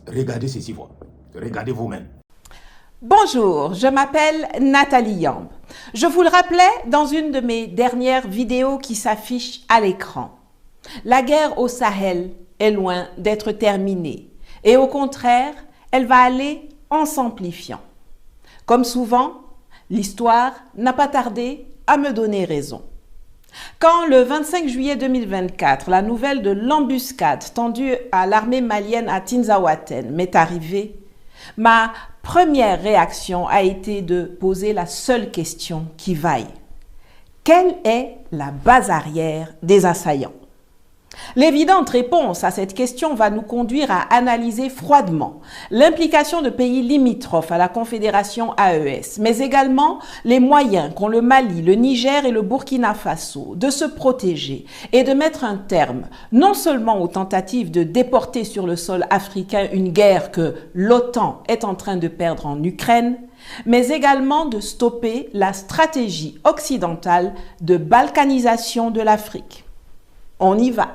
Regardez ceci, voilà. Regardez vous-même. Bonjour, je m'appelle Nathalie Yamb. Je vous le rappelais dans une de mes dernières vidéos qui s'affiche à l'écran. La guerre au Sahel est loin d'être terminée et au contraire, elle va aller en s'amplifiant. Comme souvent, l'histoire n'a pas tardé à me donner raison. Quand le 25 juillet 2024, la nouvelle de l'embuscade tendue à l'armée malienne à Tinzaouaten m'est arrivée, ma première réaction a été de poser la seule question qui vaille. Quelle est la base arrière des assaillants? L'évidente réponse à cette question va nous conduire à analyser froidement l'implication de pays limitrophes à la Confédération AES, mais également les moyens qu'ont le Mali, le Niger et le Burkina Faso de se protéger et de mettre un terme non seulement aux tentatives de déporter sur le sol africain une guerre que l'OTAN est en train de perdre en Ukraine, mais également de stopper la stratégie occidentale de balkanisation de l'Afrique. On y va.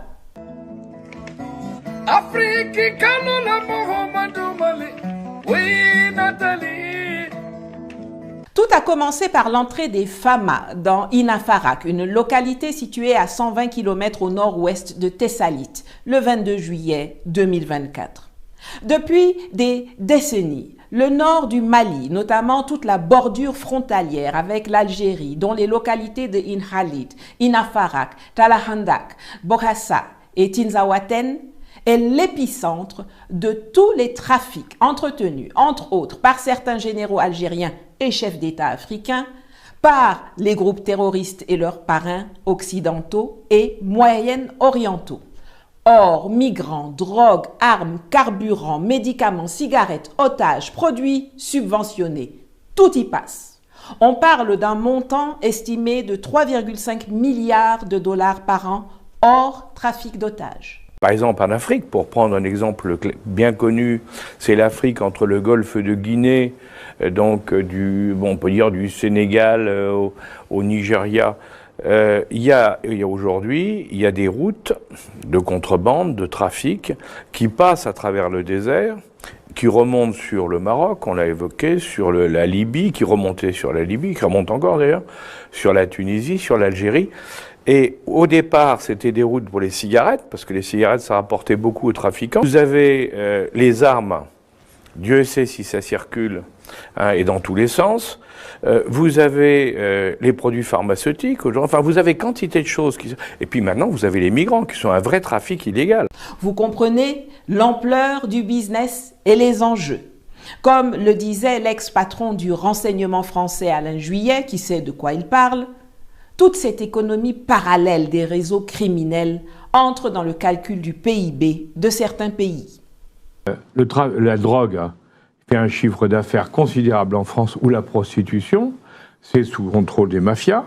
Tout a commencé par l'entrée des Fama dans Inafarak, une localité située à 120 km au nord-ouest de Tessalit, le 22 juillet 2024. Depuis des décennies, le nord du Mali, notamment toute la bordure frontalière avec l'Algérie, dont les localités de Inhalit, Inafarak, Talahandak, Bokassa et Tinzaouaten, est l'épicentre de tous les trafics entretenus, entre autres, par certains généraux algériens et chefs d'État africains, par les groupes terroristes et leurs parrains occidentaux et moyen-orientaux. Or, migrants, drogues, armes, carburants, médicaments, cigarettes, otages, produits subventionnés, tout y passe. On parle d'un montant estimé de 3,5 milliards de dollars par an, hors trafic d'otages. Par exemple, en Afrique, pour prendre un exemple bien connu, c'est l'Afrique entre le golfe de Guinée, donc on peut dire du Sénégal au Nigeria. Il y a aujourd'hui, il y a des routes de contrebande, de trafic, qui passent à travers le désert, qui remontent sur le Maroc, on l'a évoqué, sur la Libye, qui remontait sur la Libye, qui remonte encore d'ailleurs, sur la Tunisie, sur l'Algérie. Et au départ, c'était des routes pour les cigarettes, parce que les cigarettes, ça rapportait beaucoup aux trafiquants. Vous avez les armes, Dieu sait si ça circule, hein, et dans tous les sens. Vous avez les produits pharmaceutiques, enfin vous avez quantité de choses. Et puis maintenant, vous avez les migrants, qui sont un vrai trafic illégal. Vous comprenez l'ampleur du business et les enjeux. Comme le disait l'ex-patron du renseignement français Alain Juillet, qui sait de quoi il parle, toute cette économie parallèle des réseaux criminels entre dans le calcul du PIB de certains pays. La drogue fait un chiffre d'affaires considérable en France, où la prostitution, c'est sous contrôle des mafias.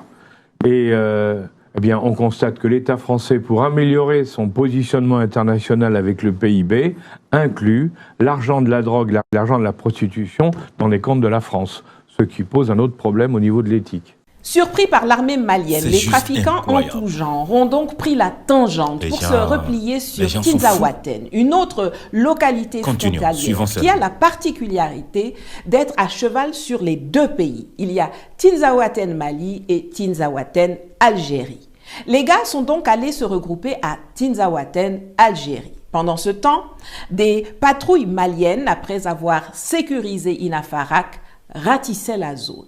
Et eh bien, on constate que l'État français, pour améliorer son positionnement international avec le PIB, inclut l'argent de la drogue, l'argent de la prostitution dans les comptes de la France, ce qui pose un autre problème au niveau de l'éthique. Surpris par l'armée malienne, les trafiquants en tout genre ont donc pris la tangente pour se replier sur Tinzaouaten, une autre localité frontalière qui a la particularité d'être à cheval sur les deux pays. Il y a Tinzaouaten Mali et Tinzaouaten Algérie. Les gars sont donc allés se regrouper à Tinzaouaten Algérie. Pendant ce temps, des patrouilles maliennes, après avoir sécurisé Inafarak, ratissaient la zone.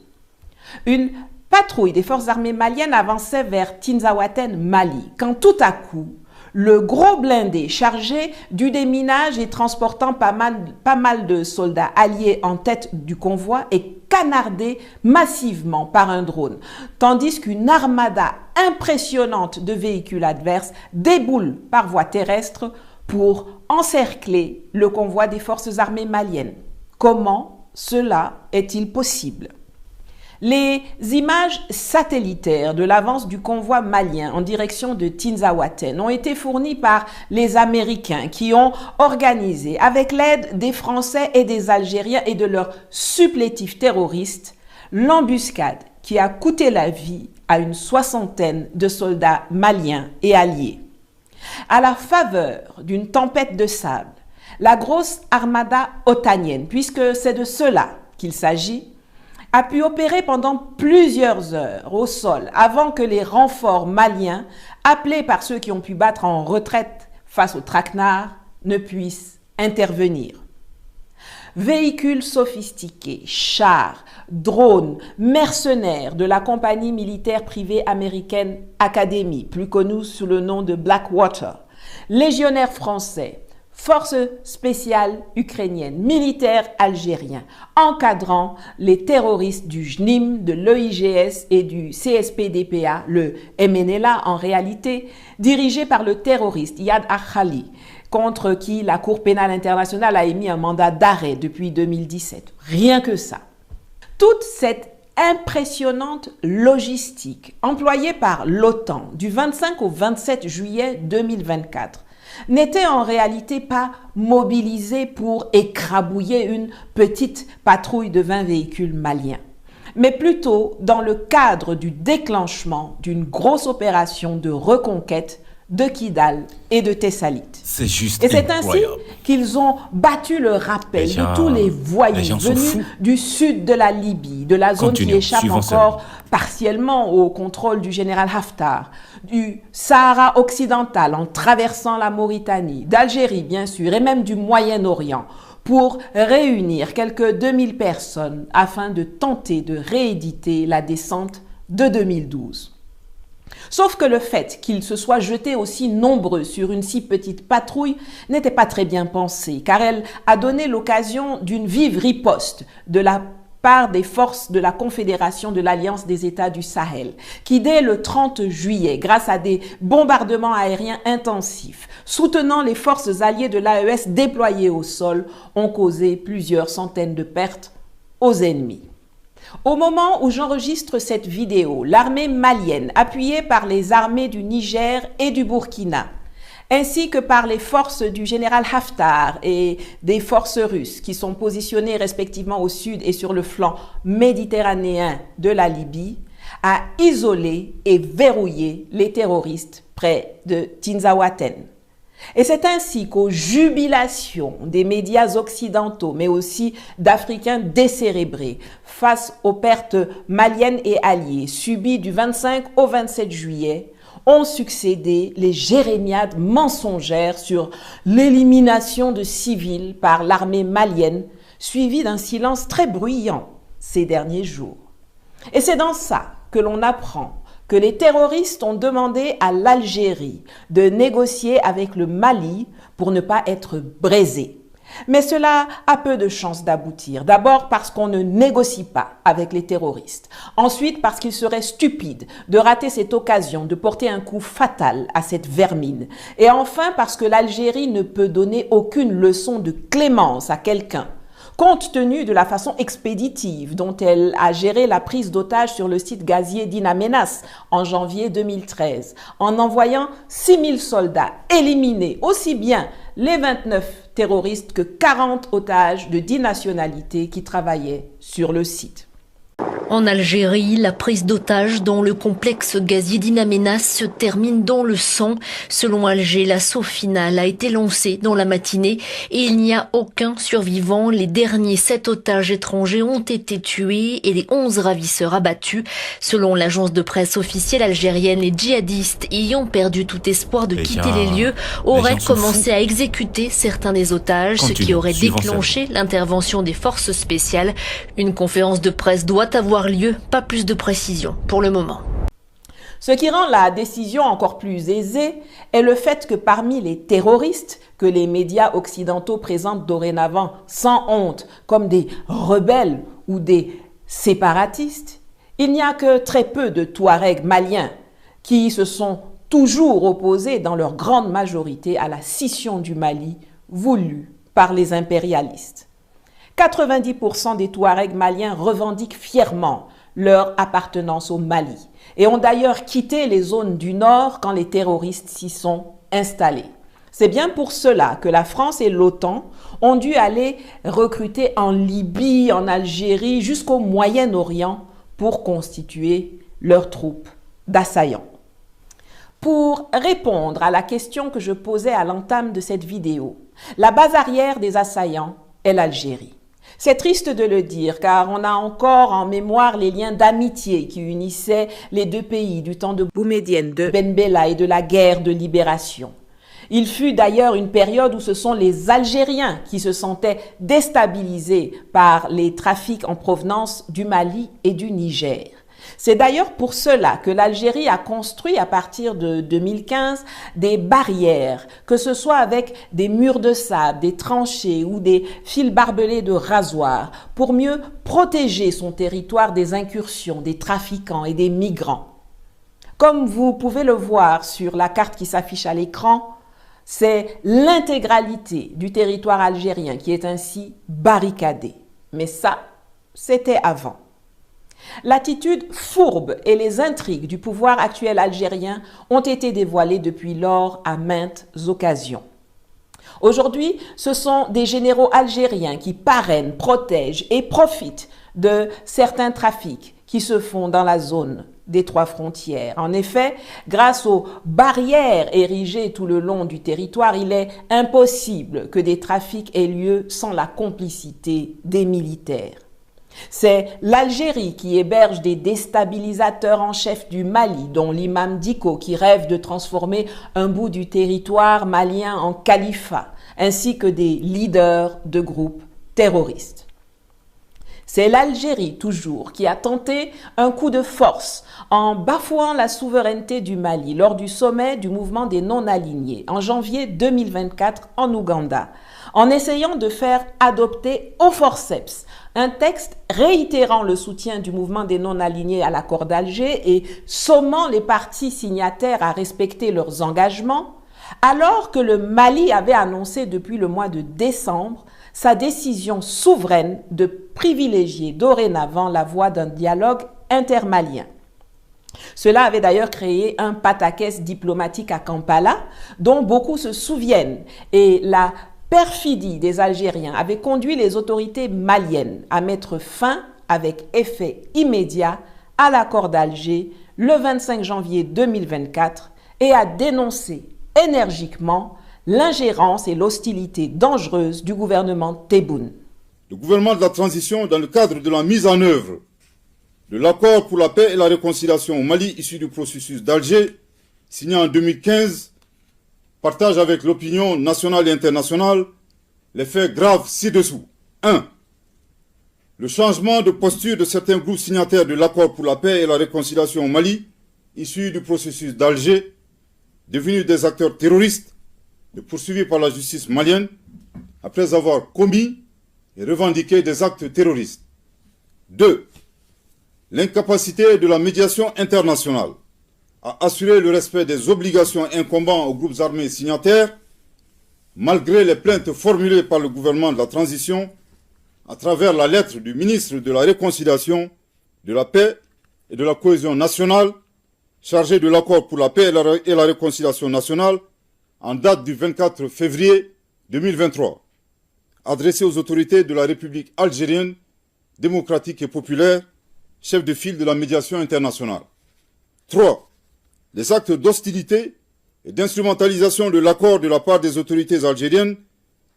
Une patrouille des forces armées maliennes avançait vers Tinzaouaten, Mali, quand tout à coup, le gros blindé chargé du déminage et transportant pas mal de soldats alliés en tête du convoi est canardé massivement par un drone, tandis qu'une armada impressionnante de véhicules adverses déboule par voie terrestre pour encercler le convoi des forces armées maliennes. Comment cela est-il possible ? Les images satellitaires de l'avance du convoi malien en direction de Tinzaouaten ont été fournies par les Américains qui ont organisé, avec l'aide des Français et des Algériens et de leurs supplétifs terroristes, l'embuscade qui a coûté la vie à une soixantaine de soldats maliens et alliés. À la faveur d'une tempête de sable, La grosse armada otanienne, puisque c'est de cela qu'il s'agit, a pu opérer pendant plusieurs heures au sol avant que les renforts maliens, appelés par ceux qui ont pu battre en retraite face aux traquenards, ne puissent intervenir. Véhicules sophistiqués, chars, drones, mercenaires de la compagnie militaire privée américaine Academy, plus connue sous le nom de Blackwater, légionnaires français, forces spéciales ukrainiennes, militaires algériens, encadrant les terroristes du JNIM, de l'EIGS et du CSPDPA, le MNLA en réalité, dirigé par le terroriste Iyad Akhali, contre qui la Cour pénale internationale a émis un mandat d'arrêt depuis 2017. Rien que ça. Toute cette impressionnante logistique employée par l'OTAN du 25 au 27 juillet 2024 n'était en réalité pas mobilisée pour écrabouiller une petite patrouille de 20 véhicules maliens, mais plutôt dans le cadre du déclenchement d'une grosse opération de reconquête de Kidal et de Thessalite. C'est juste et c'est incroyable. Ainsi qu'ils ont battu le rappel de tous les voyous venus du sud de la Libye, de la zone qui échappe encore partiellement au contrôle du général Haftar, du Sahara occidental en traversant la Mauritanie, d'Algérie bien sûr, et même du Moyen-Orient, pour réunir quelques 2000 personnes afin de tenter de rééditer la descente de 2012. Sauf que le fait qu'ils se soient jetés aussi nombreux sur une si petite patrouille n'était pas très bien pensé, car elle a donné l'occasion d'une vive riposte de la part des forces de la Confédération de l'Alliance des États du Sahel, qui dès le 30 juillet, grâce à des bombardements aériens intensifs, soutenant les forces alliées de l'AES déployées au sol, ont causé plusieurs centaines de pertes aux ennemis. Au moment où j'enregistre cette vidéo, l'armée malienne, appuyée par les armées du Niger et du Burkina, ainsi que par les forces du général Haftar et des forces russes qui sont positionnées respectivement au sud et sur le flanc méditerranéen de la Libye, a isolé et verrouillé les terroristes près de Tinzaouaten. Et c'est ainsi qu'aux jubilations des médias occidentaux, mais aussi d'Africains décérébrés, face aux pertes maliennes et alliées subies du 25 au 27 juillet, ont succédé les jérémiades mensongères sur l'élimination de civils par l'armée malienne, suivies d'un silence très bruyant ces derniers jours. Et c'est dans ça que l'on apprend que les terroristes ont demandé à l'Algérie de négocier avec le Mali pour ne pas être braisés. Mais cela a peu de chances d'aboutir. D'abord parce qu'on ne négocie pas avec les terroristes. Ensuite parce qu'il serait stupide de rater cette occasion de porter un coup fatal à cette vermine. Et enfin parce que l'Algérie ne peut donner aucune leçon de clémence à quelqu'un, compte tenu de la façon expéditive dont elle a géré la prise d'otages sur le site gazier d'In Amenas en janvier 2013, en envoyant 6000 soldats éliminer aussi bien les 29 terroristes que 40 otages de 10 nationalités qui travaillaient sur le site. En Algérie, la prise d'otages dans le complexe gazier d'In Amenas se termine dans le sang. Selon Alger, l'assaut final a été lancé dans la matinée et il n'y a aucun survivant. Les derniers 7 otages étrangers ont été tués et les 11 ravisseurs abattus. Selon l'agence de presse officielle algérienne, les djihadistes ayant perdu tout espoir de quitter les lieux auraient commencé à exécuter certains des otages, ce qui aurait déclenché l'intervention des forces spéciales. Une conférence de presse doit avoir lieu, pas plus de précision pour le moment. Ce qui rend la décision encore plus aisée est le fait que parmi les terroristes que les médias occidentaux présentent dorénavant sans honte comme des rebelles ou des séparatistes, il n'y a que très peu de Touaregs maliens qui se sont toujours opposés dans leur grande majorité à la scission du Mali voulue par les impérialistes. 90% des Touaregs maliens revendiquent fièrement leur appartenance au Mali et ont d'ailleurs quitté les zones du Nord quand les terroristes s'y sont installés. C'est bien pour cela que la France et l'OTAN ont dû aller recruter en Libye, en Algérie, jusqu'au Moyen-Orient pour constituer leurs troupes d'assaillants. Pour répondre à la question que je posais à l'entame de cette vidéo, La base arrière des assaillants est l'Algérie. C'est triste de le dire, car on a encore en mémoire les liens d'amitié qui unissaient les deux pays du temps de Boumedienne, de Ben Bella et de la guerre de libération. Il fut d'ailleurs une période où ce sont les Algériens qui se sentaient déstabilisés par les trafics en provenance du Mali et du Niger. C'est d'ailleurs pour cela que l'Algérie a construit à partir de 2015 des barrières, que ce soit avec des murs de sable, des tranchées ou des fils barbelés de rasoirs, pour mieux protéger son territoire des incursions, des trafiquants et des migrants. Comme vous pouvez le voir sur la carte qui s'affiche à l'écran, c'est l'intégralité du territoire algérien qui est ainsi barricadé. Mais ça, c'était avant. L'attitude fourbe et les intrigues du pouvoir actuel algérien ont été dévoilées depuis lors à maintes occasions. Aujourd'hui, ce sont des généraux algériens qui parrainent, protègent et profitent de certains trafics qui se font dans la zone des trois frontières. En effet, grâce aux barrières érigées tout le long du territoire, il est impossible que des trafics aient lieu sans la complicité des militaires. C'est l'Algérie qui héberge des déstabilisateurs en chef du Mali, dont l'imam Dicko qui rêve de transformer un bout du territoire malien en califat, ainsi que des leaders de groupes terroristes. C'est l'Algérie, toujours, qui a tenté un coup de force en bafouant la souveraineté du Mali lors du sommet du mouvement des non-alignés en janvier 2024 en Ouganda, en essayant de faire adopter au forceps un texte réitérant le soutien du mouvement des non-alignés à l'accord d'Alger et sommant les parties signataires à respecter leurs engagements, alors que le Mali avait annoncé depuis le mois de décembre sa décision souveraine de privilégier dorénavant la voie d'un dialogue intermalien. Cela avait d'ailleurs créé un pataquès diplomatique à Kampala, dont beaucoup se souviennent, et la perfidie des Algériens avait conduit les autorités maliennes à mettre fin, avec effet immédiat, à l'accord d'Alger le 25 janvier 2024 et à dénoncer énergiquement l'ingérence et l'hostilité dangereuse du gouvernement Tebboune. Le gouvernement de la transition, dans le cadre de la mise en œuvre de l'accord pour la paix et la réconciliation au Mali issu du processus d'Alger, signé en 2015, partage avec l'opinion nationale et internationale les faits graves ci-dessous. 1. Le changement de posture de certains groupes signataires de l'accord pour la paix et la réconciliation au Mali, issu du processus d'Alger, devenus des acteurs terroristes, poursuivis par la justice malienne, après avoir commis et revendiqué des actes terroristes. 2. L'incapacité de la médiation internationale à assurer le respect des obligations incombant aux groupes armés signataires, malgré les plaintes formulées par le gouvernement de la transition à travers la lettre du ministre de la Réconciliation, de la Paix et de la Cohésion nationale, chargé de l'accord pour la paix et la réconciliation nationale, en date du 24 février 2023, adressé aux autorités de la République algérienne, démocratique et populaire, chef de file de la médiation internationale. 3. Les actes d'hostilité et d'instrumentalisation de l'accord de la part des autorités algériennes,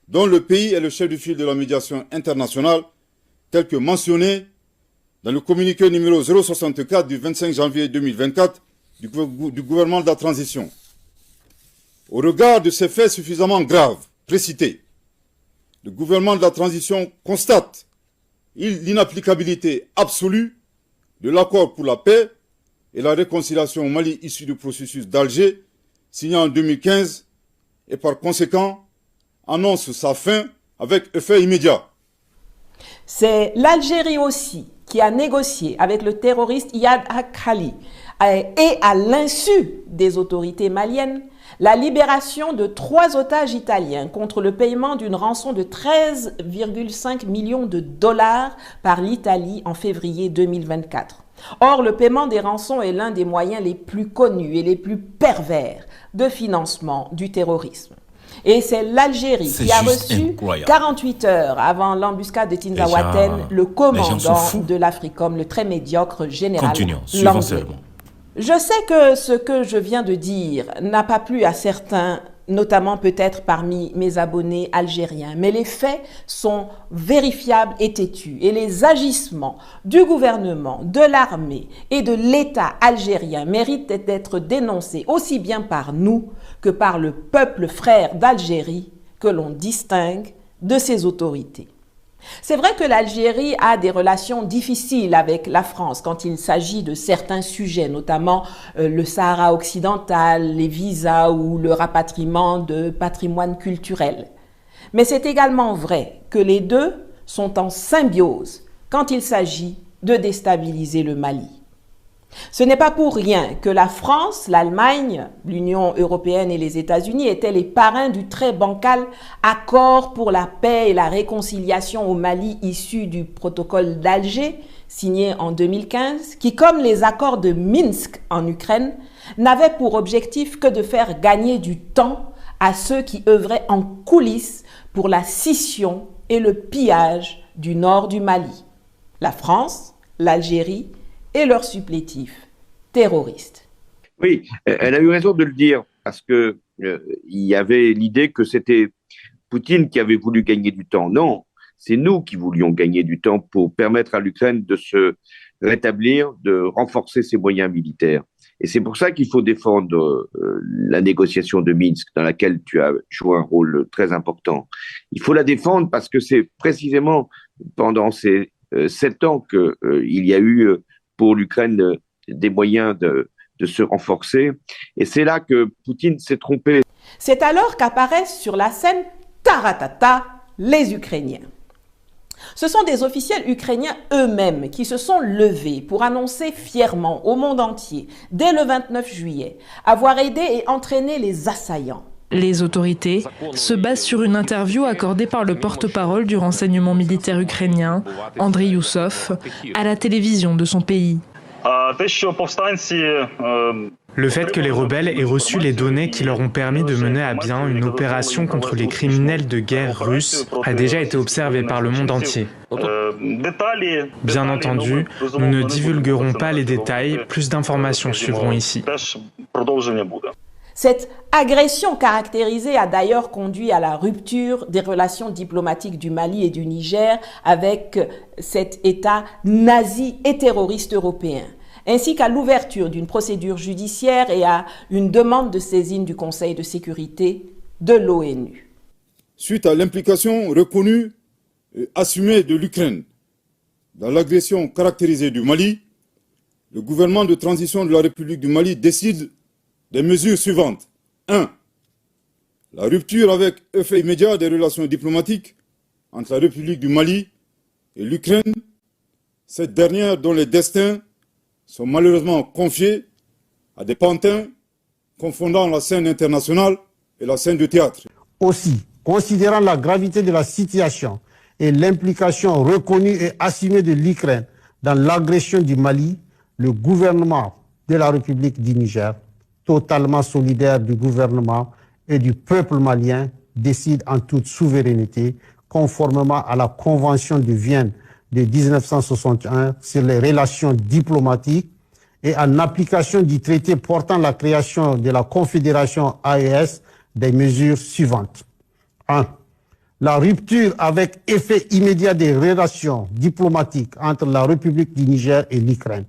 dont le pays est le chef de file de la médiation internationale, tel que mentionné dans le communiqué numéro 064 du 25 janvier 2024 du gouvernement de la transition. Au regard de ces faits suffisamment graves, précités, le gouvernement de la transition constate l'inapplicabilité absolue de l'accord pour la paix et la réconciliation au Mali issu du processus d'Alger, signé en 2015, et par conséquent annonce sa fin avec effet immédiat. C'est l'Algérie aussi qui a négocié avec le terroriste Iyad Akhali et à l'insu des autorités maliennes la libération de 3 otages italiens contre le paiement d'une rançon de 13,5 millions de dollars par l'Italie en février 2024. Or, le paiement des rançons est l'un des moyens les plus connus et les plus pervers de financement du terrorisme. Et c'est l'Algérie qui a reçu 48 heures avant l'embuscade de Tinzaouaten le commandant de l'Africom, le très médiocre général Langley. Je sais que ce que je viens de dire n'a pas plu à certains notamment peut-être parmi mes abonnés algériens, mais les faits sont vérifiables et têtus. Et les agissements du gouvernement, de l'armée et de l'État algérien méritent d'être dénoncés aussi bien par nous que par le peuple frère d'Algérie que l'on distingue de ses autorités. C'est vrai que l'Algérie a des relations difficiles avec la France quand il s'agit de certains sujets, notamment le Sahara occidental, les visas ou le rapatriement de patrimoine culturel. Mais c'est également vrai que les deux sont en symbiose quand il s'agit de déstabiliser le Mali. Ce n'est pas pour rien que la France, l'Allemagne, l'Union européenne et les États-Unis étaient les parrains du très bancal accord pour la paix et la réconciliation au Mali issu du protocole d'Alger, signé en 2015, qui, comme les accords de Minsk en Ukraine, n'avait pour objectif que de faire gagner du temps à ceux qui œuvraient en coulisses pour la scission et le pillage du nord du Mali. La France, l'Algérie et leurs supplétifs terroristes. Oui, elle a eu raison de le dire, parce que il y avait l'idée que c'était Poutine qui avait voulu gagner du temps. Non, c'est nous qui voulions gagner du temps pour permettre à l'Ukraine de se rétablir, de renforcer ses moyens militaires. Et c'est pour ça qu'il faut défendre la négociation de Minsk, dans laquelle tu as joué un rôle très important. Il faut la défendre parce que c'est précisément pendant ces 7 ans qu'il y a eu pour l'Ukraine des moyens de se renforcer. Et c'est là que Poutine s'est trompé. C'est alors qu'apparaissent sur la scène, taratata, les Ukrainiens. Ce sont des officiels ukrainiens eux-mêmes qui se sont levés pour annoncer fièrement au monde entier, dès le 29 juillet, avoir aidé et entraîné les assaillants. Les autorités se basent sur une interview accordée par le porte-parole du renseignement militaire ukrainien, Andriy Youssov, à la télévision de son pays. Le fait que les rebelles aient reçu les données qui leur ont permis de mener à bien une opération contre les criminels de guerre russes a déjà été observé par le monde entier. Bien entendu, nous ne divulguerons pas les détails, plus d'informations suivront ici. Cette agression caractérisée a d'ailleurs conduit à la rupture des relations diplomatiques du Mali et du Niger avec cet État nazi et terroriste européen, ainsi qu'à l'ouverture d'une procédure judiciaire et à une demande de saisine du Conseil de sécurité de l'ONU. Suite à l'implication reconnue et assumée de l'Ukraine dans l'agression caractérisée du Mali, le gouvernement de transition de la République du Mali décide des mesures suivantes. 1. La rupture avec effet immédiat des relations diplomatiques entre la République du Mali et l'Ukraine, cette dernière dont les destins sont malheureusement confiés à des pantins confondant la scène internationale et la scène de théâtre. Aussi, considérant la gravité de la situation et l'implication reconnue et assumée de l'Ukraine dans l'agression du Mali, le gouvernement de la République du Niger, totalement solidaire du gouvernement et du peuple malien, décide en toute souveraineté, conformément à la Convention de Vienne de 1961 sur les relations diplomatiques et en application du traité portant la création de la Confédération AES, des mesures suivantes. 1. La rupture avec effet immédiat des relations diplomatiques entre la République du Niger et l'Ukraine.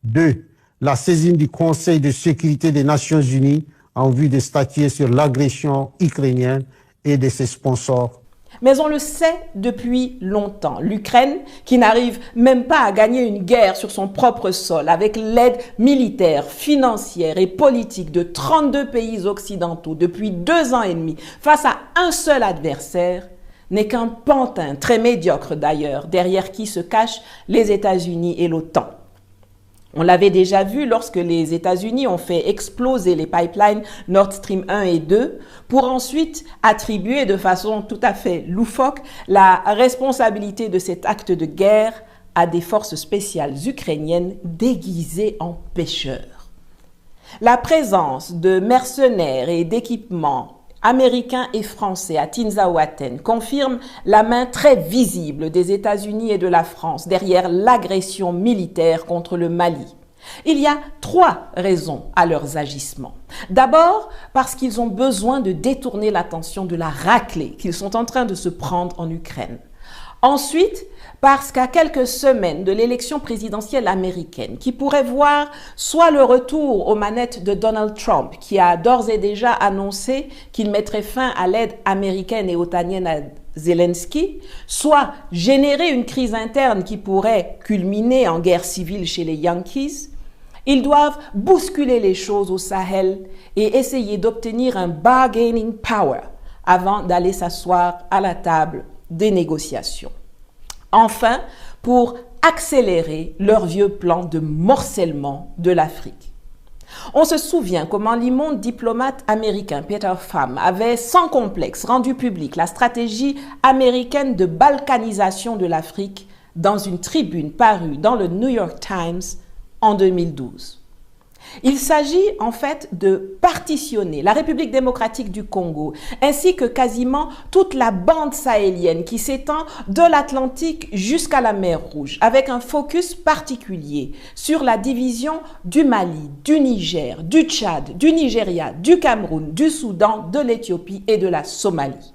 2. La saisine du Conseil de sécurité des Nations Unies en vue de statuer sur l'agression ukrainienne et de ses sponsors. Mais on le sait depuis longtemps, l'Ukraine, qui n'arrive même pas à gagner une guerre sur son propre sol avec l'aide militaire, financière et politique de 32 pays occidentaux depuis 2 ans et demi face à un seul adversaire, n'est qu'un pantin très médiocre d'ailleurs, derrière qui se cachent les États-Unis et l'OTAN. On l'avait déjà vu lorsque les États-Unis ont fait exploser les pipelines Nord Stream 1 et 2 pour ensuite attribuer de façon tout à fait loufoque la responsabilité de cet acte de guerre à des forces spéciales ukrainiennes déguisées en pêcheurs. La présence de mercenaires et d'équipements américains et français à Tinzaouaten confirme la main très visible des États-Unis et de la France derrière l'agression militaire contre le Mali. Il y a 3 raisons à leurs agissements. D'abord, parce qu'ils ont besoin de détourner l'attention de la raclée qu'ils sont en train de se prendre en Ukraine. Ensuite, parce qu'à quelques semaines de l'élection présidentielle américaine, qui pourrait voir soit le retour aux manettes de Donald Trump, qui a d'ores et déjà annoncé qu'il mettrait fin à l'aide américaine et otanienne à Zelensky, soit générer une crise interne qui pourrait culminer en guerre civile chez les Yankees, ils doivent bousculer les choses au Sahel et essayer d'obtenir un bargaining power avant d'aller s'asseoir à la table des négociations. Enfin, pour accélérer leur vieux plan de morcellement de l'Afrique. On se souvient comment l'immonde diplomate américain Peter Pham avait sans complexe rendu public la stratégie américaine de balkanisation de l'Afrique dans une tribune parue dans le New York Times en 2012. Il s'agit en fait de partitionner la République démocratique du Congo ainsi que quasiment toute la bande sahélienne qui s'étend de l'Atlantique jusqu'à la mer Rouge avec un focus particulier sur la division du Mali, du Niger, du Tchad, du Nigeria, du Cameroun, du Soudan, de l'Éthiopie et de la Somalie.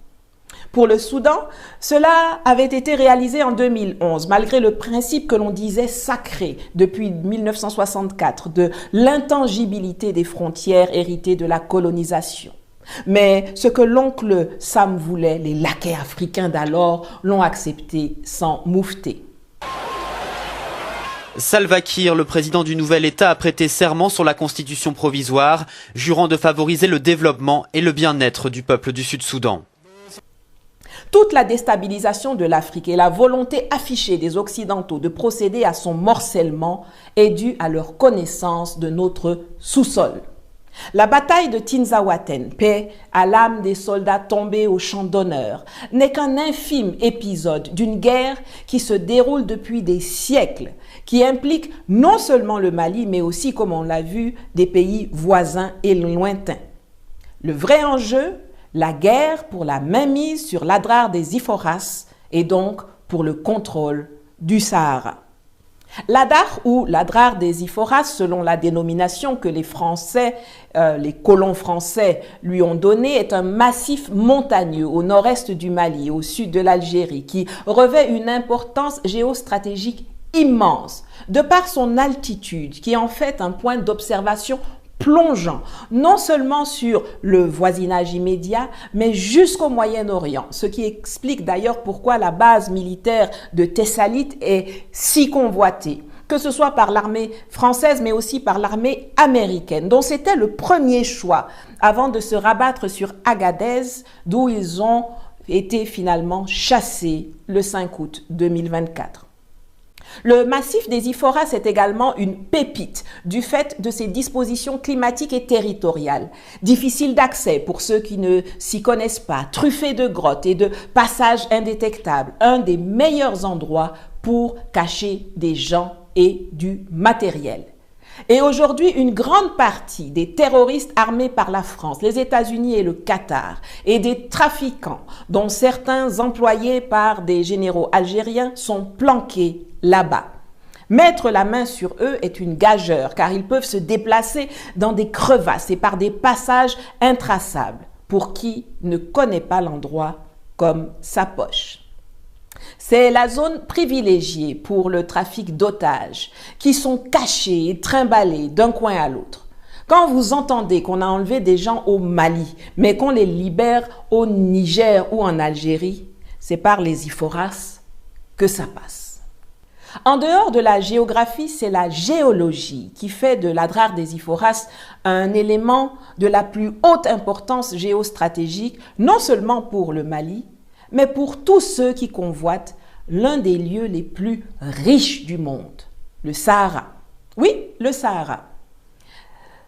Pour le Soudan, cela avait été réalisé en 2011, malgré le principe que l'on disait sacré depuis 1964 de l'intangibilité des frontières héritées de la colonisation. Mais ce que l'oncle Sam voulait, les laquais africains d'alors l'ont accepté sans moufter. Salva Kiir, le président du nouvel État, a prêté serment sur la constitution provisoire, jurant de favoriser le développement et le bien-être du peuple du Sud-Soudan. Toute la déstabilisation de l'Afrique et la volonté affichée des Occidentaux de procéder à son morcellement est due à leur connaissance de notre sous-sol. La bataille de Tinzaouaten, paix à l'âme des soldats tombés au champ d'honneur, n'est qu'un infime épisode d'une guerre qui se déroule depuis des siècles, qui implique non seulement le Mali, mais aussi, comme on l'a vu, des pays voisins et lointains. Le vrai enjeu, la guerre pour la mainmise sur l'Adrar des Iphoras et donc pour le contrôle du Sahara. L'Adrar ou l'Adrar des Iphoras, selon la dénomination que les Français, les colons français lui ont donnée, est un massif montagneux au nord-est du Mali, au sud de l'Algérie, qui revêt une importance géostratégique immense, de par son altitude, qui est en fait un point d'observation plongeant non seulement sur le voisinage immédiat, mais jusqu'au Moyen-Orient, ce qui explique d'ailleurs pourquoi la base militaire de Thessalite est si convoitée, que ce soit par l'armée française, mais aussi par l'armée américaine, dont c'était le premier choix, avant de se rabattre sur Agadez, d'où ils ont été finalement chassés le 5 août 2024. Le massif des Iphoras est également une pépite du fait de ses dispositions climatiques et territoriales. Difficile d'accès pour ceux qui ne s'y connaissent pas, truffé de grottes et de passages indétectables. Un des meilleurs endroits pour cacher des gens et du matériel. Et aujourd'hui, une grande partie des terroristes armés par la France, les États-Unis et le Qatar, et des trafiquants, dont certains employés par des généraux algériens, sont planqués là-bas. Mettre la main sur eux est une gageure, car ils peuvent se déplacer dans des crevasses et par des passages intraçables, pour qui ne connaît pas l'endroit comme sa poche. C'est la zone privilégiée pour le trafic d'otages qui sont cachés et trimballés d'un coin à l'autre. Quand vous entendez qu'on a enlevé des gens au Mali, mais qu'on les libère au Niger ou en Algérie, c'est par les Iphoras que ça passe. En dehors de la géographie, c'est la géologie qui fait de l'Adrar des Iphoras un élément de la plus haute importance géostratégique, non seulement pour le Mali, mais pour tous ceux qui convoitent l'un des lieux les plus riches du monde, le Sahara. Oui, le Sahara.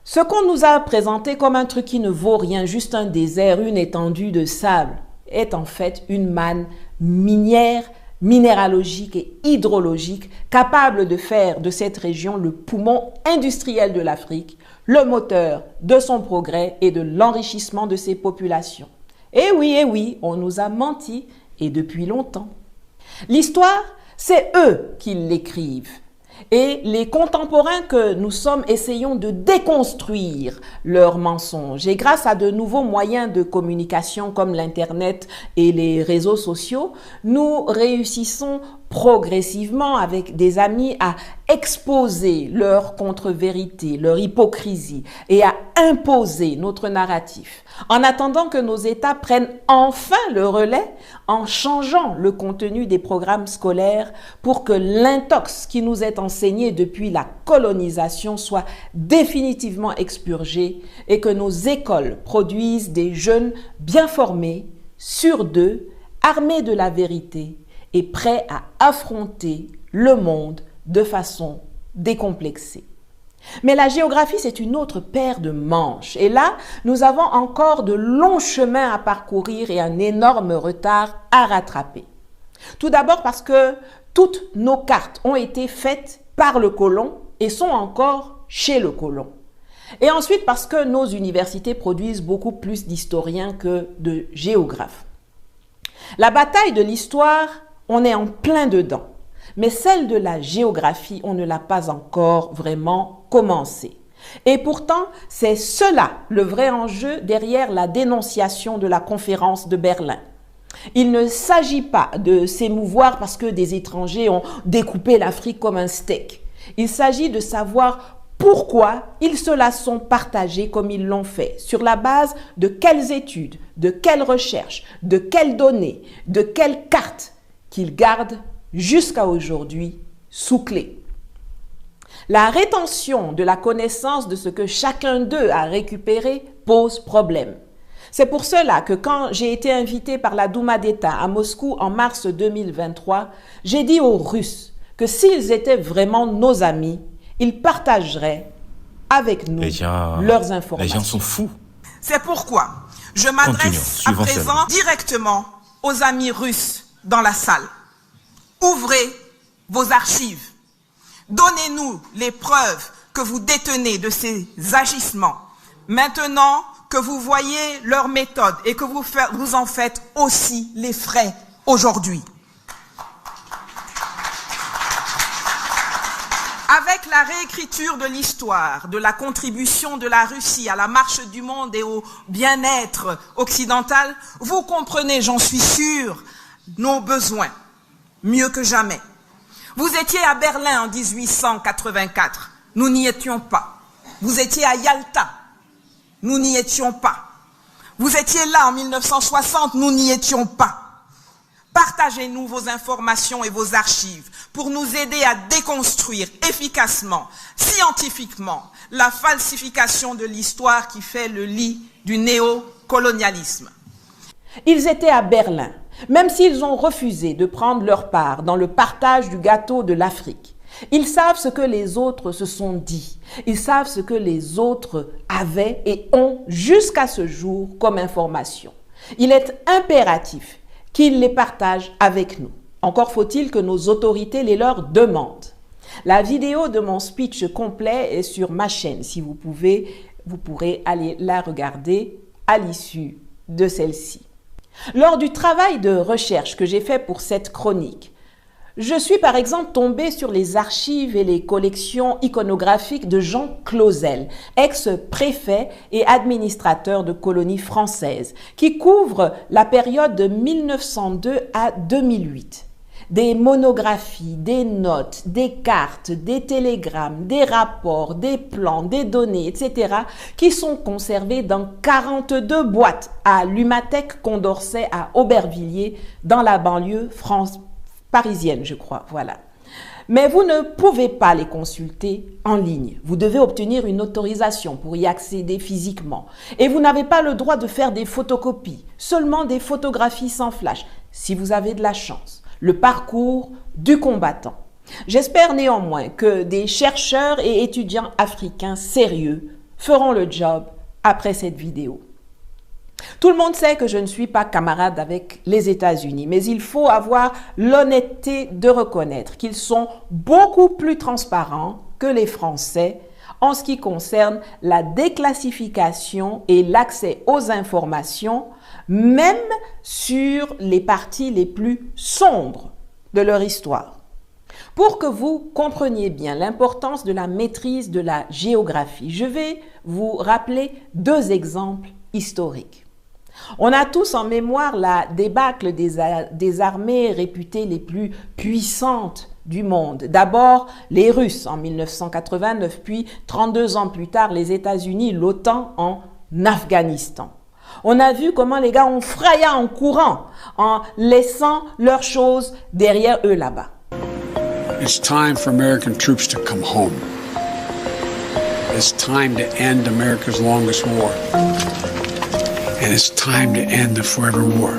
Ce qu'on nous a présenté comme un truc qui ne vaut rien, juste un désert, une étendue de sable, est en fait une manne minière, minéralogique et hydrologique capable de faire de cette région le poumon industriel de l'Afrique, le moteur de son progrès et de l'enrichissement de ses populations. Eh oui, on nous a menti, et depuis longtemps. L'histoire, c'est eux qui l'écrivent. Et les contemporains que nous sommes essayons de déconstruire leurs mensonges. Et grâce à de nouveaux moyens de communication comme l'Internet et les réseaux sociaux, nous réussissons progressivement avec des amis à exposer leur contre-vérité, leur hypocrisie et à imposer notre narratif. En attendant que nos États prennent enfin le relais en changeant le contenu des programmes scolaires pour que l'intox qui nous est enseigné depuis la colonisation soit définitivement expurgé et que nos écoles produisent des jeunes bien formés, sûrs d'eux, armés de la vérité et prêts à affronter le monde de façon décomplexée. Mais la géographie, c'est une autre paire de manches. Et là, nous avons encore de longs chemins à parcourir et un énorme retard à rattraper. Tout d'abord parce que toutes nos cartes ont été faites par le colon et sont encore chez le colon. Et ensuite parce que nos universités produisent beaucoup plus d'historiens que de géographes. La bataille de l'histoire, on est en plein dedans. Mais celle de la géographie, on ne l'a pas encore vraiment commencé. Et pourtant, c'est cela le vrai enjeu derrière la dénonciation de la conférence de Berlin. Il ne s'agit pas de s'émouvoir parce que des étrangers ont découpé l'Afrique comme un steak. Il s'agit de savoir pourquoi ils se la sont partagés comme ils l'ont fait, sur la base de quelles études, de quelles recherches, de quelles données, de quelles cartes qu'ils gardent jusqu'à aujourd'hui sous clé. La rétention de la connaissance de ce que chacun d'eux a récupéré pose problème. C'est pour cela que quand j'ai été invité par la Douma d'État à Moscou en mars 2023, j'ai dit aux Russes que s'ils étaient vraiment nos amis, ils partageraient avec nous leurs informations. Les gens sont fous. C'est pourquoi je m'adresse à présent directement aux amis russes dans la salle. Ouvrez vos archives. Donnez-nous les preuves que vous détenez de ces agissements. Maintenant que vous voyez leurs méthodes et que vous en faites aussi les frais aujourd'hui. Avec la réécriture de l'histoire, de la contribution de la Russie à la marche du monde et au bien-être occidental, vous comprenez, j'en suis sûr, nos besoins, mieux que jamais. Vous étiez à Berlin en 1884, nous n'y étions pas. Vous étiez à Yalta, nous n'y étions pas. Vous étiez là en 1960, nous n'y étions pas. Partagez-nous vos informations et vos archives pour nous aider à déconstruire efficacement, scientifiquement, la falsification de l'histoire qui fait le lit du néocolonialisme. Ils étaient à Berlin, même s'ils ont refusé de prendre leur part dans le partage du gâteau de l'Afrique. Ils savent ce que les autres se sont dit. Ils savent ce que les autres avaient et ont jusqu'à ce jour comme information. Il est impératif qu'ils les partagent avec nous. Encore faut-il que nos autorités les leur demandent. La vidéo de mon speech complet est sur ma chaîne. Si vous pourrez aller la regarder à l'issue de celle-ci. Lors du travail de recherche que j'ai fait pour cette chronique, je suis par exemple tombée sur les archives et les collections iconographiques de Jean Clausel, ex-préfet et administrateur de colonies françaises, qui couvre la période de 1902 à 2008. Des monographies, des notes, des cartes, des télégrammes, des rapports, des plans, des données, etc. qui sont conservés dans 42 boîtes à l'Humathèque Condorcet à Aubervilliers, dans la banlieue parisienne, je crois, voilà. Mais vous ne pouvez pas les consulter en ligne. Vous devez obtenir une autorisation pour y accéder physiquement. Et vous n'avez pas le droit de faire des photocopies, seulement des photographies sans flash, si vous avez de la chance. Le parcours du combattant. J'espère néanmoins que des chercheurs et étudiants africains sérieux feront le job après cette vidéo. Tout le monde sait que je ne suis pas camarade avec les États-Unis, mais il faut avoir l'honnêteté de reconnaître qu'ils sont beaucoup plus transparents que les Français en ce qui concerne la déclassification et l'accès aux informations, même sur les parties les plus sombres de leur histoire. Pour que vous compreniez bien l'importance de la maîtrise de la géographie, je vais vous rappeler 2 exemples historiques. On a tous en mémoire la débâcle des armées réputées les plus puissantes du monde. D'abord les Russes en 1989, puis 32 ans plus tard les États-Unis, l'OTAN en Afghanistan. On a vu comment les gars ont frayaé en courant, en laissant leurs choses derrière eux là-bas. It's time for American troops to come home. It's time to end America's longest war. And it's time to end the forever war.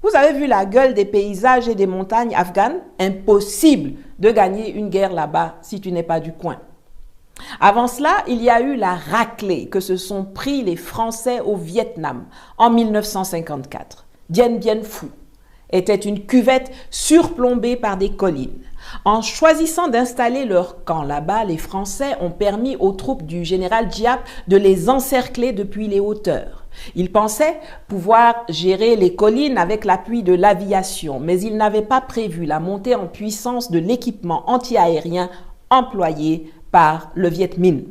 Vous avez vu la gueule des paysages et des montagnes afghanes? Impossible de gagner une guerre là-bas si tu n'es pas du coin. Avant cela, il y a eu la raclée que se sont pris les Français au Vietnam en 1954. Dien Bien Phu était une cuvette surplombée par des collines. En choisissant d'installer leur camp là-bas, les Français ont permis aux troupes du général Giap de les encercler depuis les hauteurs. Ils pensaient pouvoir gérer les collines avec l'appui de l'aviation, mais ils n'avaient pas prévu la montée en puissance de l'équipement antiaérien employé par le Viet Minh.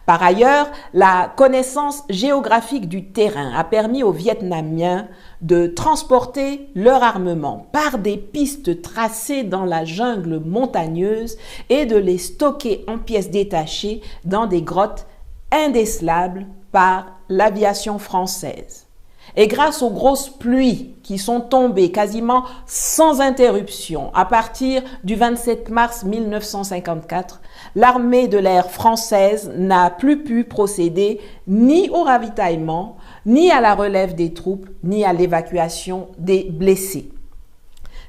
Par ailleurs, la connaissance géographique du terrain a permis aux Vietnamiens de transporter leur armement par des pistes tracées dans la jungle montagneuse et de les stocker en pièces détachées dans des grottes indécelables par l'aviation française. Et grâce aux grosses pluies qui sont tombées quasiment sans interruption à partir du 27 mars 1954, l'armée de l'air française n'a plus pu procéder ni au ravitaillement, ni à la relève des troupes, ni à l'évacuation des blessés.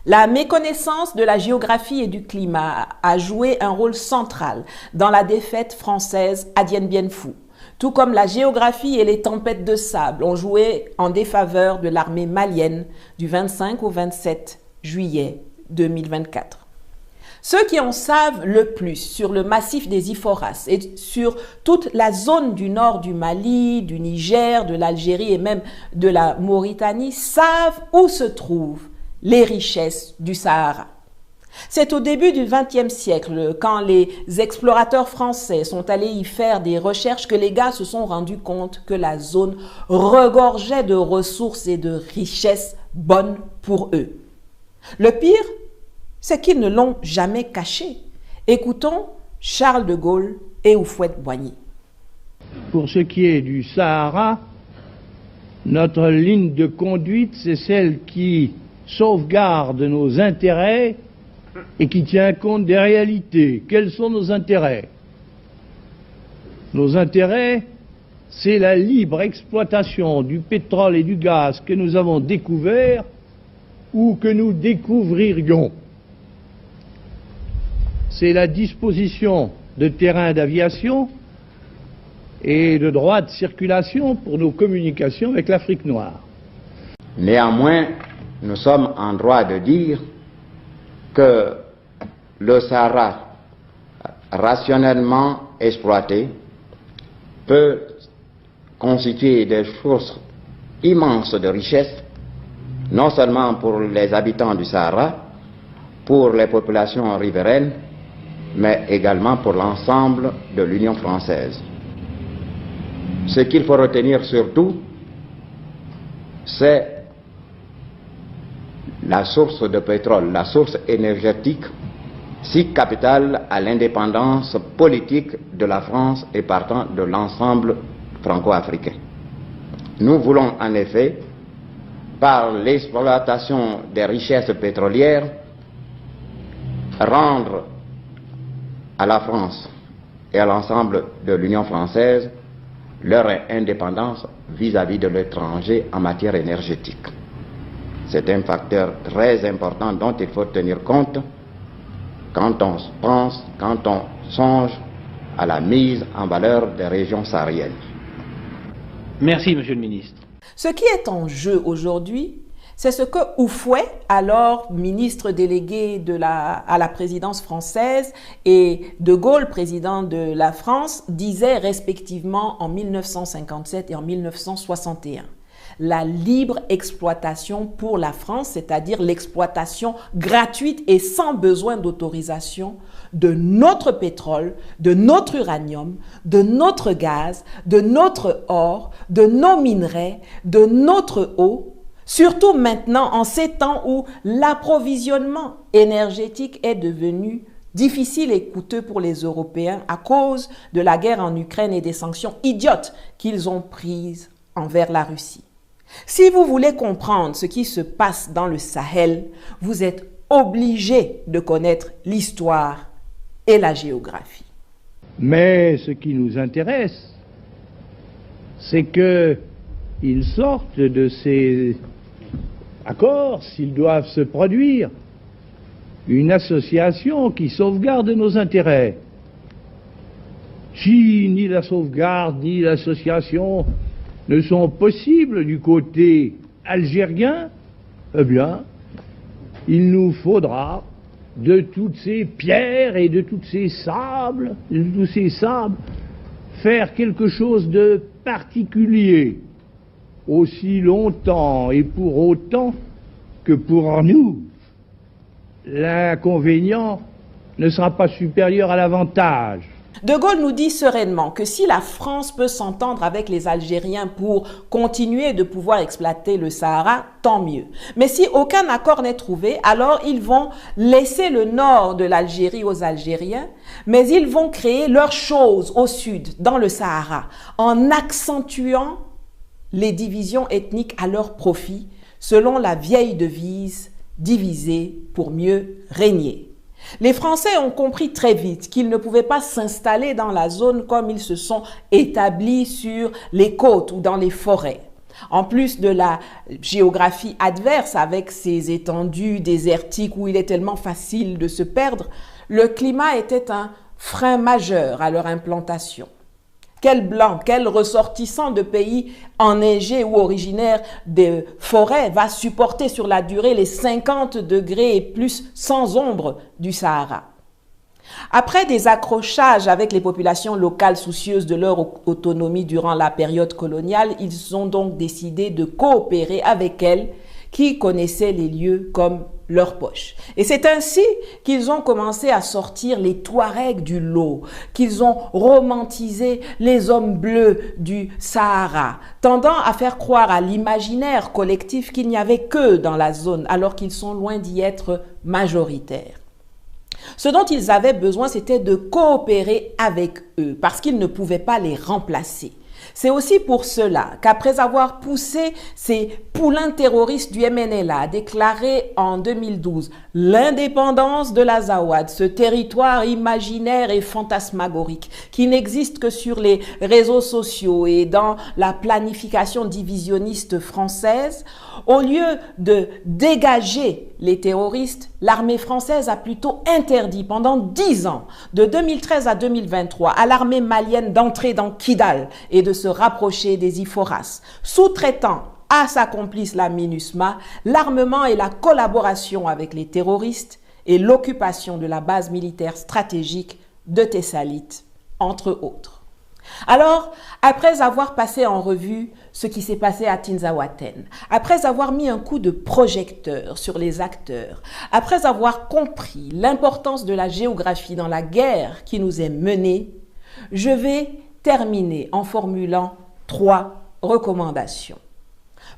La méconnaissance de la géographie et du climat a joué un rôle central dans la défaite française à Dien Bien Phu. Tout comme la géographie et les tempêtes de sable ont joué en défaveur de l'armée malienne du 25 au 27 juillet 2024. Ceux qui en savent le plus sur le massif des Iphoras et sur toute la zone du nord du Mali, du Niger, de l'Algérie et même de la Mauritanie savent où se trouvent les richesses du Sahara. C'est au début du XXe siècle, quand les explorateurs français sont allés y faire des recherches, que les gars se sont rendus compte que la zone regorgeait de ressources et de richesses bonnes pour eux. Le pire, c'est qu'ils ne l'ont jamais caché. Écoutons Charles de Gaulle et Houphouët-Boigny. Pour ce qui est du Sahara, notre ligne de conduite, c'est celle qui sauvegarde nos intérêts et qui tient compte des réalités. Quels sont nos intérêts? Nos intérêts, c'est la libre exploitation du pétrole et du gaz que nous avons découvert ou que nous découvririons. C'est la disposition de terrains d'aviation et de droits de circulation pour nos communications avec l'Afrique noire. Néanmoins, nous sommes en droit de dire que le Sahara, rationnellement exploité, peut constituer des sources immenses de richesses, non seulement pour les habitants du Sahara, pour les populations riveraines, mais également pour l'ensemble de l'Union française. Ce qu'il faut retenir surtout, c'est la source de pétrole, la source énergétique, si capitale à l'indépendance politique de la France et partant de l'ensemble franco-africain. Nous voulons en effet, par l'exploitation des richesses pétrolières, rendre à la France et à l'ensemble de l'Union française leur indépendance vis-à-vis de l'étranger en matière énergétique. C'est un facteur très important dont il faut tenir compte quand on pense, quand on songe à la mise en valeur des régions sahariennes. Merci, Monsieur le Ministre. Ce qui est en jeu aujourd'hui, c'est ce que Houphouët, alors ministre délégué à la présidence française, et de Gaulle, président de la France, disaient respectivement en 1957 et en 1961. la libre exploitation pour la France, c'est-à-dire l'exploitation gratuite et sans besoin d'autorisation de notre pétrole, de notre uranium, de notre gaz, de notre or, de nos minerais, de notre eau, surtout maintenant en ces temps où l'approvisionnement énergétique est devenu difficile et coûteux pour les Européens à cause de la guerre en Ukraine et des sanctions idiotes qu'ils ont prises envers la Russie. Si vous voulez comprendre ce qui se passe dans le Sahel, vous êtes obligé de connaître l'histoire et la géographie. Mais ce qui nous intéresse, c'est qu'ils sortent de ces accords, s'ils doivent se produire, une association qui sauvegarde nos intérêts. Si ni la sauvegarde ni l'association ne sont possibles du côté algérien, eh bien, il nous faudra de toutes ces pierres et de tous ces sables, faire quelque chose de particulier, aussi longtemps et pour autant que pour nous, l'inconvénient ne sera pas supérieur à l'avantage. De Gaulle nous dit sereinement que si la France peut s'entendre avec les Algériens pour continuer de pouvoir exploiter le Sahara, tant mieux. Mais si aucun accord n'est trouvé, alors ils vont laisser le nord de l'Algérie aux Algériens, mais ils vont créer leur chose au sud, dans le Sahara, en accentuant les divisions ethniques à leur profit, selon la vieille devise « diviser pour mieux régner ». Les Français ont compris très vite qu'ils ne pouvaient pas s'installer dans la zone comme ils se sont établis sur les côtes ou dans les forêts. En plus de la géographie adverse avec ses étendues désertiques où il est tellement facile de se perdre, le climat était un frein majeur à leur implantation. Quel blanc, quel ressortissant de pays enneigés ou originaires des forêts va supporter sur la durée les 50 degrés et plus sans ombre du Sahara? Après des accrochages avec les populations locales soucieuses de leur autonomie durant la période coloniale, ils ont donc décidé de coopérer avec elles qui connaissaient les lieux comme leur poche. Et c'est ainsi qu'ils ont commencé à sortir les Touaregs du lot, qu'ils ont romantisé les hommes bleus du Sahara, tendant à faire croire à l'imaginaire collectif qu'il n'y avait qu'eux dans la zone, alors qu'ils sont loin d'y être majoritaires. Ce dont ils avaient besoin, c'était de coopérer avec eux, parce qu'ils ne pouvaient pas les remplacer. C'est aussi pour cela qu'après avoir poussé ces poulains terroristes du MNLA à déclarer en 2012 l'indépendance de l'Azawad, ce territoire imaginaire et fantasmagorique qui n'existe que sur les réseaux sociaux et dans la planification divisionniste française, au lieu de dégager les terroristes, l'armée française a plutôt interdit pendant 10 ans, de 2013 à 2023, à l'armée malienne d'entrer dans Kidal et de se rapprocher des IFORAS, sous-traitant à sa complice la MINUSMA l'armement et la collaboration avec les terroristes et l'occupation de la base militaire stratégique de Thessalite, entre autres. Alors, après avoir passé en revue ce qui s'est passé à Tinzaouaten, après avoir mis un coup de projecteur sur les acteurs, après avoir compris l'importance de la géographie dans la guerre qui nous est menée, je vais terminer en formulant 3 recommandations.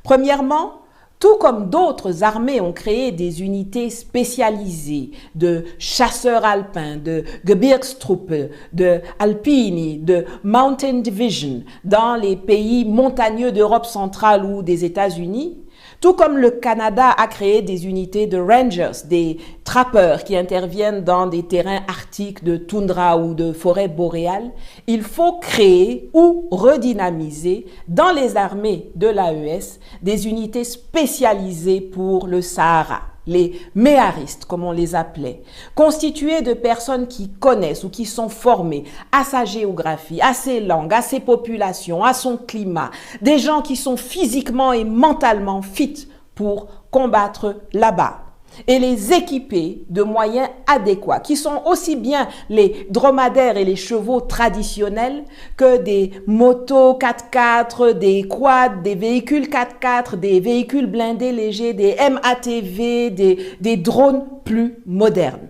Premièrement, tout comme d'autres armées ont créé des unités spécialisées de chasseurs alpins, de Gebirgstruppe, de Alpini, de Mountain Division dans les pays montagneux d'Europe centrale ou des États-Unis, tout comme le Canada a créé des unités de Rangers, des trappeurs qui interviennent dans des terrains arctiques de toundra ou de forêt boréale, il faut créer ou redynamiser dans les armées de l'AES des unités spécialisées pour le Sahara, les méharistes comme on les appelait, constitués de personnes qui connaissent ou qui sont formées à sa géographie, à ses langues, à ses populations, à son climat, des gens qui sont physiquement et mentalement fit pour combattre là-bas. et les équiper de moyens adéquats, qui sont aussi bien les dromadaires et les chevaux traditionnels que des motos 4x4, des quads, des véhicules 4x4, des véhicules blindés légers, des MATV, des drones plus modernes.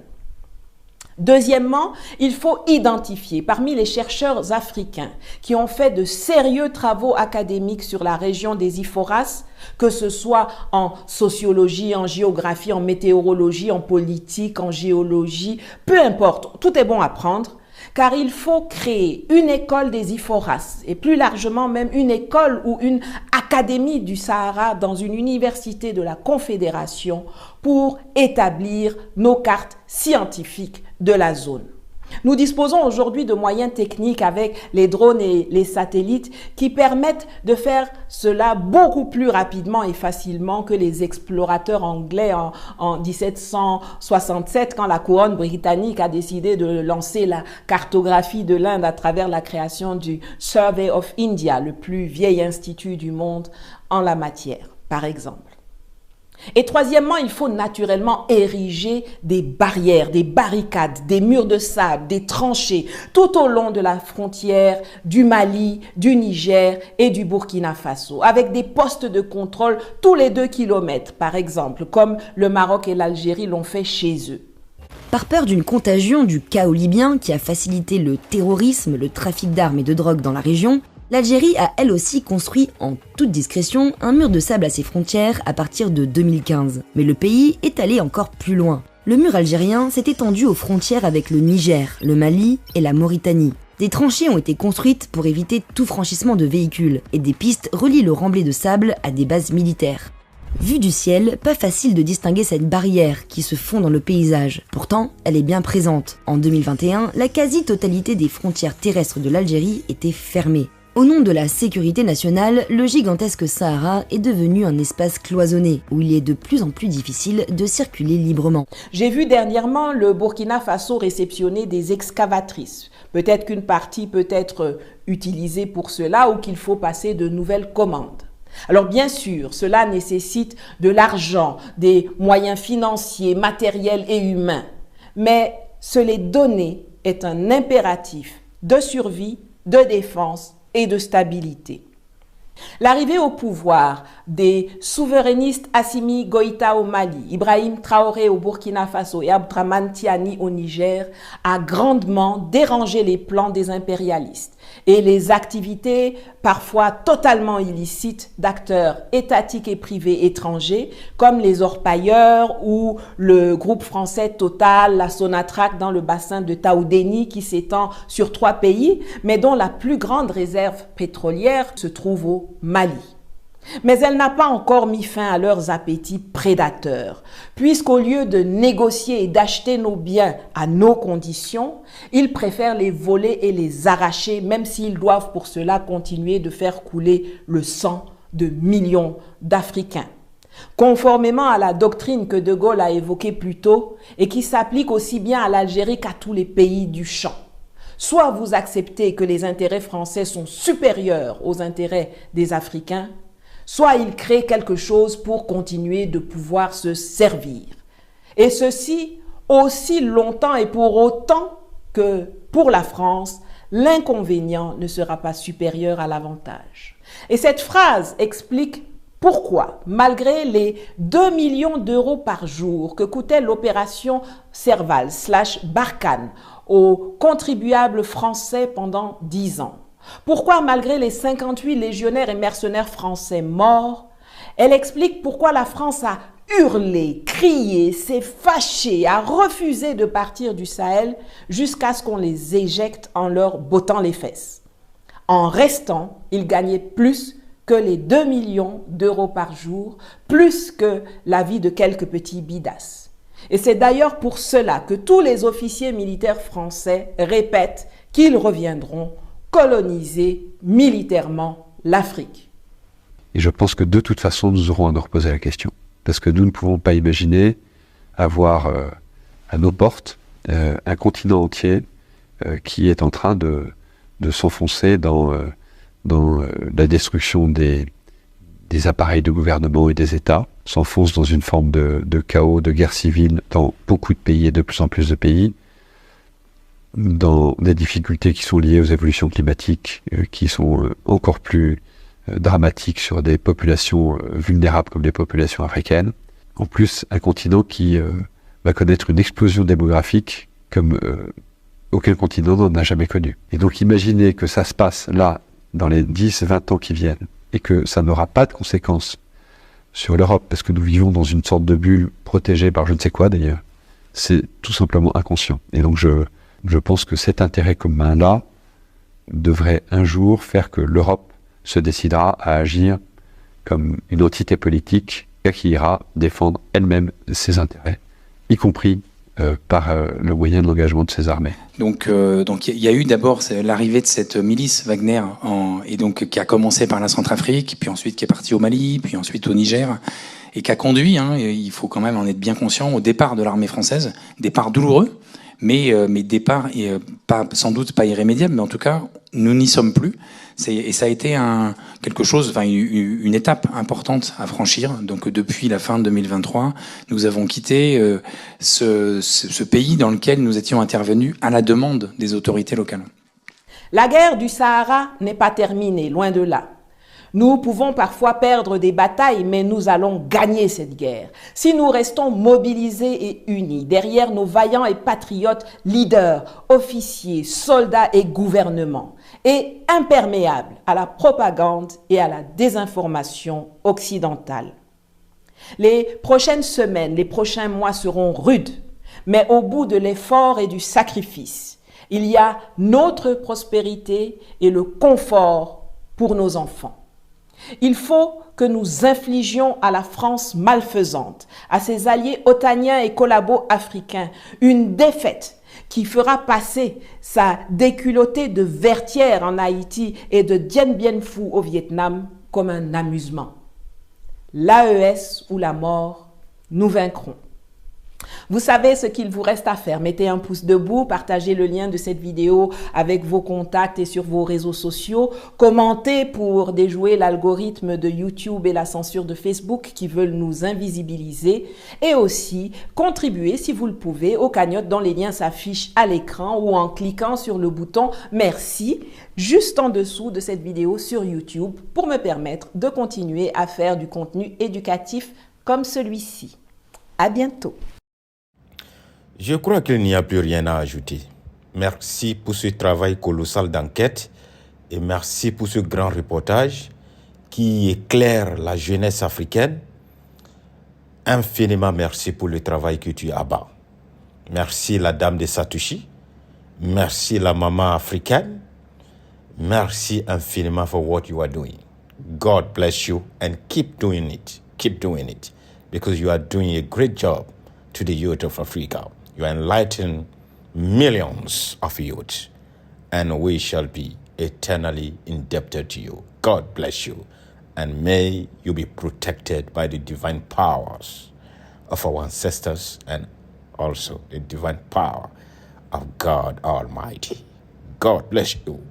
Deuxièmement, il faut identifier parmi les chercheurs africains qui ont fait de sérieux travaux académiques sur la région des Iforas, que ce soit en sociologie, en géographie, en météorologie, en politique, en géologie, peu importe, tout est bon à prendre, car il faut créer une école des Iforas et plus largement même une école ou une académie du Sahara dans une université de la Confédération pour établir nos cartes scientifiques de la zone. Nous disposons aujourd'hui de moyens techniques avec les drones et les satellites qui permettent de faire cela beaucoup plus rapidement et facilement que les explorateurs anglais en 1767, quand la couronne britannique a décidé de lancer la cartographie de l'Inde à travers la création du Survey of India, le plus vieil institut du monde en la matière, par exemple. Et troisièmement, il faut naturellement ériger des barrières, des barricades, des murs de sable, des tranchées tout au long de la frontière du Mali, du Niger et du Burkina Faso, avec des postes de contrôle tous les 2 kilomètres, par exemple, comme le Maroc et l'Algérie l'ont fait chez eux. Par peur d'une contagion du chaos libyen qui a facilité le terrorisme, le trafic d'armes et de drogue dans la région, l'Algérie a elle aussi construit en toute discrétion un mur de sable à ses frontières à partir de 2015. Mais le pays est allé encore plus loin. Le mur algérien s'est étendu aux frontières avec le Niger, le Mali et la Mauritanie. Des tranchées ont été construites pour éviter tout franchissement de véhicules et des pistes relient le remblai de sable à des bases militaires. Vue du ciel, pas facile de distinguer cette barrière qui se fond dans le paysage. Pourtant, elle est bien présente. En 2021, la quasi-totalité des frontières terrestres de l'Algérie était fermée. Au nom de la sécurité nationale, le gigantesque Sahara est devenu un espace cloisonné, où il est de plus en plus difficile de circuler librement. J'ai vu dernièrement le Burkina Faso réceptionner des excavatrices. Peut-être qu'une partie peut être utilisée pour cela ou qu'il faut passer de nouvelles commandes. Alors bien sûr, cela nécessite de l'argent, des moyens financiers, matériels et humains. Mais se les donner est un impératif de survie, de défense et de stabilité. L'arrivée au pouvoir des souverainistes Assimi Goïta au Mali, Ibrahim Traoré au Burkina Faso et Abdraman Tiani au Niger a grandement dérangé les plans des impérialistes et les activités parfois totalement illicites d'acteurs étatiques et privés étrangers comme les orpailleurs ou le groupe français Total, la Sonatrach dans le bassin de Taoudéni qui s'étend sur 3 pays, mais dont la plus grande réserve pétrolière se trouve au Mali. Mais elle n'a pas encore mis fin à leurs appétits prédateurs, puisqu'au lieu de négocier et d'acheter nos biens à nos conditions, ils préfèrent les voler et les arracher, même s'ils doivent pour cela continuer de faire couler le sang de millions d'Africains. Conformément à la doctrine que De Gaulle a évoquée plus tôt et qui s'applique aussi bien à l'Algérie qu'à tous les pays du champ. Soit vous acceptez que les intérêts français sont supérieurs aux intérêts des Africains, soit ils créent quelque chose pour continuer de pouvoir se servir. Et ceci aussi longtemps et pour autant que pour la France, l'inconvénient ne sera pas supérieur à l'avantage. Et cette phrase explique pourquoi, malgré les 2 millions d'euros par jour que coûtait l'opération Serval/Barkhane aux contribuables français pendant 10 ans, pourquoi, malgré les 58 légionnaires et mercenaires français morts, elle explique pourquoi la France a hurlé, crié, s'est fâchée, a refusé de partir du Sahel jusqu'à ce qu'on les éjecte en leur bottant les fesses. En restant, ils gagnaient plus que les 2 millions d'euros par jour, plus que la vie de quelques petits bidasses. Et c'est d'ailleurs pour cela que tous les officiers militaires français répètent qu'ils reviendront coloniser militairement l'Afrique. Et je pense que de toute façon, nous aurons à nous reposer la question. Parce que nous ne pouvons pas imaginer avoir à nos portes un continent entier qui est en train de s'enfoncer dans la destruction des appareils de gouvernement et des États, s'enfonce dans une forme de chaos, de guerre civile dans beaucoup de pays et de plus en plus de pays, dans des difficultés qui sont liées aux évolutions climatiques, qui sont encore plus dramatiques sur des populations vulnérables comme les populations africaines. En plus, un continent qui va connaître une explosion démographique comme aucun continent n'en a jamais connu. Et donc imaginez que ça se passe là, dans les 10-20 ans qui viennent, et que ça n'aura pas de conséquences sur l'Europe, parce que nous vivons dans une sorte de bulle protégée par je ne sais quoi d'ailleurs, c'est tout simplement inconscient. Et donc je pense que cet intérêt commun-là devrait un jour faire que l'Europe se décidera à agir comme une entité politique qui ira défendre elle-même ses intérêts, y compris par le moyen de l'engagement de ses armées. Donc il y a eu d'abord l'arrivée de cette milice Wagner, et donc qui a commencé par la Centrafrique, puis ensuite qui est partie au Mali, puis ensuite au Niger, et qui a conduit, il faut quand même en être bien conscient, au départ de l'armée française, départ douloureux, mais départ sans doute pas irrémédiable, mais en tout cas nous n'y sommes plus. Et ça a été une étape importante à franchir. Donc depuis la fin de 2023, nous avons quitté ce pays dans lequel nous étions intervenus à la demande des autorités locales. La guerre du Sahara n'est pas terminée, loin de là. Nous pouvons parfois perdre des batailles, mais nous allons gagner cette guerre. Si nous restons mobilisés et unis derrière nos vaillants et patriotes leaders, officiers, soldats et gouvernements, et imperméables à la propagande et à la désinformation occidentale. Les prochaines semaines, les prochains mois seront rudes, mais au bout de l'effort et du sacrifice, il y a notre prospérité et le confort pour nos enfants. Il faut que nous infligions à la France malfaisante, à ses alliés otaniens et collabos africains, une défaite qui fera passer sa déculottée de Vertière en Haïti et de Dien Bien Phu au Vietnam comme un amusement. L'AES ou la mort, nous vaincrons. Vous savez ce qu'il vous reste à faire. Mettez un pouce debout, partagez le lien de cette vidéo avec vos contacts et sur vos réseaux sociaux. Commentez pour déjouer l'algorithme de YouTube et la censure de Facebook qui veulent nous invisibiliser. Et aussi, contribuez si vous le pouvez aux cagnottes dont les liens s'affichent à l'écran ou en cliquant sur le bouton « Merci » juste en dessous de cette vidéo sur YouTube pour me permettre de continuer à faire du contenu éducatif comme celui-ci. À bientôt. Je crois qu'il n'y a plus rien à ajouter. Merci pour ce travail colossal d'enquête et merci pour ce grand reportage qui éclaire la jeunesse africaine. Infiniment merci pour le travail que tu abats. Merci la dame de Satoshi. Merci la maman africaine. Merci infiniment for what you are doing. God bless you and keep doing it. Keep doing it because you are doing a great job to the youth of Africa. You enlighten millions of youth, and we shall be eternally indebted to you. God bless you, and may you be protected by the divine powers of our ancestors and also the divine power of God Almighty. God bless you.